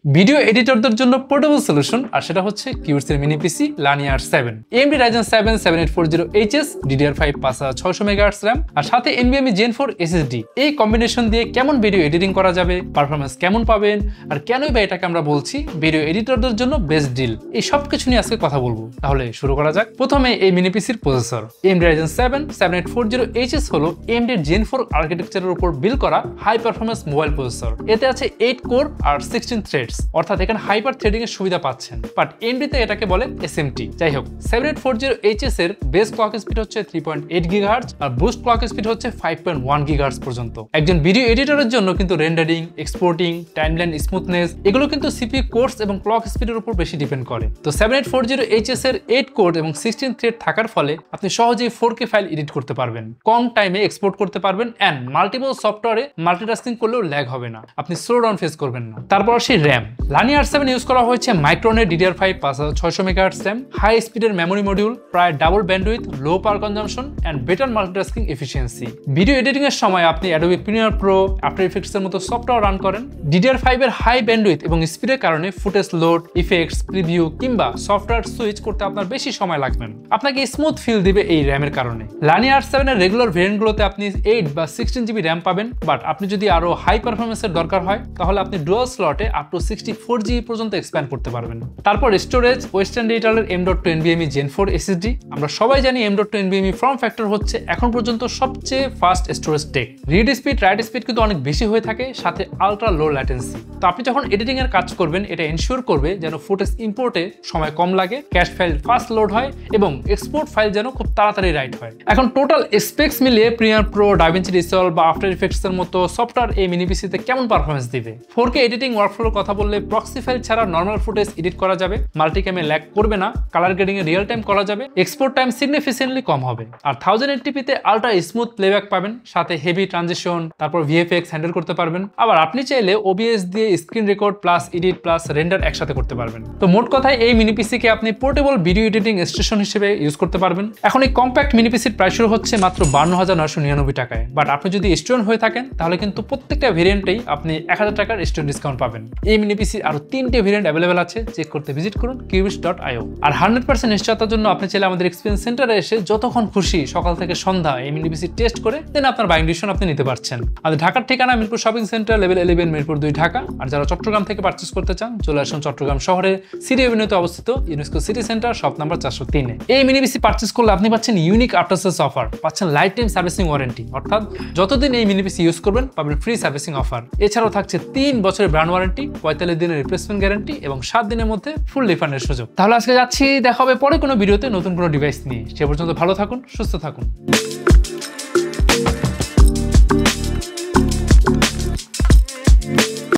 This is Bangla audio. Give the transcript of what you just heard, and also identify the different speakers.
Speaker 1: ভিডিও এডিটরদের জন্য পোর্টেবল সলিউশন, আর সেটা হচ্ছে কিউটসের মিনি পিসি লানিয়ার 7 AMD Ryzen 7 7840HS DDR5 5600 MHz RAM আর সাথে NVMe Gen 4 SSD। এই কম্বিনেশন দিয়ে কেমন ভিডিও এডিটিং করা যাবে, পারফরম্যান্স কেমন পাবেন, আর কেনই বা এটাকে আমরা বলছি ভিডিও এডিটরদের জন্য বেস্ট ডিল, এই সব কিছু নিয়ে আজকে কথা বলবো। তাহলে শুরু করা যাক। প্রথমে এই মিনি পিসির প্রসেসর AMD Ryzen 7 7840HS হলো AMD Gen 4 আর্কিটেকচারের উপর বিল্ড করা হাই পারফরম্যান্স মোবাইল প্রসেসর। এতে আছে 8 কোর আর 16 থ্রেডস, অর্থাৎ এখানে হাইপার থ্রেডিং এর সুবিধা পাচ্ছেন। বাট AMD তে এটাকে বলে SMT। যাই হোক, 7840HS এর বেস ক্লক স্পিড হচ্ছে 3.8 GHz আর বুস্ট ক্লক স্পিড হচ্ছে 5.1 GHz পর্যন্ত। একজন ভিডিও এডিটরের জন্য কিন্তু রেন্ডারিং, এক্সপোর্টিং, টাইমলাইন স্মুথনেস এগুলো কিন্তু CPU কোর্স এবং ক্লক স্পিডের উপর বেশি ডিপেন্ড করে। তো 7840HS এর 8 কোর এবং 16 থ্রেড থাকার ফলে আপনি সহজেই 4K ফাইল এডিট করতে পারবেন, কম টাইমে এক্সপোর্ট করতে পারবেন এন্ড মাল্টিপল সফটওয়্যারে মাল্টিটাস্কিং করলেও ল্যাগ হবে না, আপনি স্লো ডাউন ফেস করবেন না। তারপর সেই RAM লানিয়ার 7 ইউজ করা হয়েছে মাইক্রনের DDR5 5600 MHz RAM, হাই স্পিডের মেমোরি মডিউল, প্রায় double bandwidth, low power consumption and better multitasking efficiency. Video editing এর সময় আপনি Adobe Premiere Pro, After Effects এর মতো সফটওয়্যার রান করেন। DDR5 এর হাই ব্যান্ডউইথ এবং স্পিডের কারণে ফুটেজ লোড, ইফেক্টস, প্রিভিউ কিংবা সফটওয়্যার সুইচ করতে আপনার বেশি সময় লাগবে না, আপনাকে স্মুথ ফিল দিবে এই RAM এর কারণে। লানিয়ার 7 এর রেগুলার ভেরিয়েন্টগুলোতে আপনি 8 বা 16 GB RAM পাবেন, বাট আপনি যদি আরো হাই পারফরম্যান্সের দরকার হয় তাহলে আপনি ডুয়াল স্লটে আপ টু 64 GB পর্যন্ত এক্সপ্যান্ড করতে পারবেন। তারপর স্টোরেজ ওয়েস্টার্ন ডিজিটালের M.2 NVMe Gen 4 SSD। আমরা সবাই জানি M.2 NVMe ফর্ম ফ্যাক্টর হচ্ছে এখন পর্যন্ত সবচেয়ে fast storage tech. Read speed, write speed কিন্তু অনেক বেশি হয়ে থাকে, সাথে আলট্রা লো ল্যাটেন্সি। তো আপনি যখন এডিটিং এর কাজ করবেন এটা এনশিওর করবে যেন ফুটেজ ইম্পোর্টে সময় কম লাগে, ক্যাশ ফাইল ফাস্ট লোড হয় এবং এক্সপোর্ট ফাইল যেন খুব তাড়াতাড়ি রাইট হয়। এখন টোটাল স্পেক্স মিলিয়ে প্রিমিয়ার প্রো, ডাভিঞ্চি রিসলভ বা আফটার ইফেক্টস এর মতো সফটওয়্যার এই মিনি পিসিতে কেমন পারফরম্যান্স দিবে। 4K এডিটিং ওয়ার্কফ্লোর কথা বললে প্রক্সি ফাইল ছাড়া নর্মাল ফুটেজ এডিট করা যাবে, মাল্টিক্যামে ল্যাগ করবে না, কালার গ্রেডিং এ রিয়েল টাইম করা যাবে, এক্সপোর্ট টাইম সিগনিফিকেন্টলি কম হবে। আর 1080p তে আলট্রা স্মুথ প্লেব্যাক পাবেন, সাথে হেভি ট্রানজিশন, তারপর VFX হ্যান্ডেল করতে পারবেন। আবার আপনি চাইলে OBS দিয়ে screen record plus edit plus render একসাথে করতে পারবেন। তো মোট কথায় এই মিনি পিসিকে আপনি পোর্টেবল ভিডিও এডিটিং স্টেশন হিসেবে ইউজ করতে পারবেন। এখন এই কম্প্যাক্ট মিনি পিসির প্রাইস শুরু হচ্ছে মাত্র 52,999 টাকায়। বাট আপনি যদি স্টুডেন্ট হয়ে থাকেন তাহলে কিন্তু প্রত্যেকটা ভেরিয়েন্টেই আপনি 1000 টাকার স্টুডেন্ট ডিসকাউন্ট পাবেন। এই মিনি পিসির আরো 3টে ভেরিয়েন্ট অ্যাভেলেবেল আছে, চেক করতে ভিজিট করুন qubits.io। আর 100% নিশ্চয়তার জন্য আপনি চাইলে আমাদের এক্সপেরিয়েন্স সেন্টারে এসে যতক্ষণ খুশি সকাল থেকে সন্ধ্যা এই মিনি পিসি টেস্ট করে দেন আপনার বাইং ডিসিশন আপনি নিতে পারছেন। আর ঢাকার ঠিকানা Mirpur shopping centre, level 11, Mirpur 2, Dhaka. আর যারা চট্টগ্রাম থেকে পারচেজ করতে চান চলে আসুন চট্টগ্রাম শহরে সিটি এভিনিউতে অবস্থিত UNESCO city centre, shop number 403 এ। এই মিনি পিসি পারচেজ করলে আপনি পাচ্ছেন ইউনিক আফটার সেলস অফার, পাচ্ছেন লাইফ টাইম সার্ভিসিং ওয়ারেন্টি, অর্থাৎ যতদিন এই মিনি পিসি ইউজ করবেন পাবেন ফ্রি সার্ভিসিং অফার। এছাড়াও থাকছে 3 বছরের ব্র্যান্ড ওয়ারেন্টি, 45 দিনের রিপ্লেসমেন্ট গ্যারান্টি এবং 7 দিনের মধ্যে ফুল রিফান্ডের সুযোগ। তাহলে আজকে যাচ্ছি, দেখা হবে পরে কোনো ভিডিওতে নতুন কোনো ডিভাইস নিয়ে। সে পর্যন্ত ভালো থাকুন, সুস্থ থাকুন।